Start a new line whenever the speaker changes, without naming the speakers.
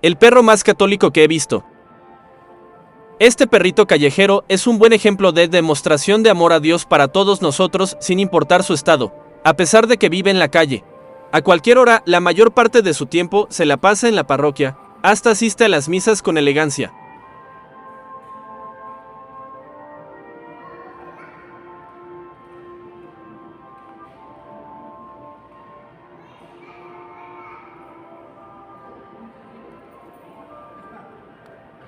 El perro más católico que he visto. Este perrito callejero es un buen ejemplo de demostración de amor a Dios para todos nosotros sin importar su estado, a pesar de que vive en la calle. A cualquier hora, la mayor parte de su tiempo se la pasa en la parroquia, hasta asiste a las misas con elegancia.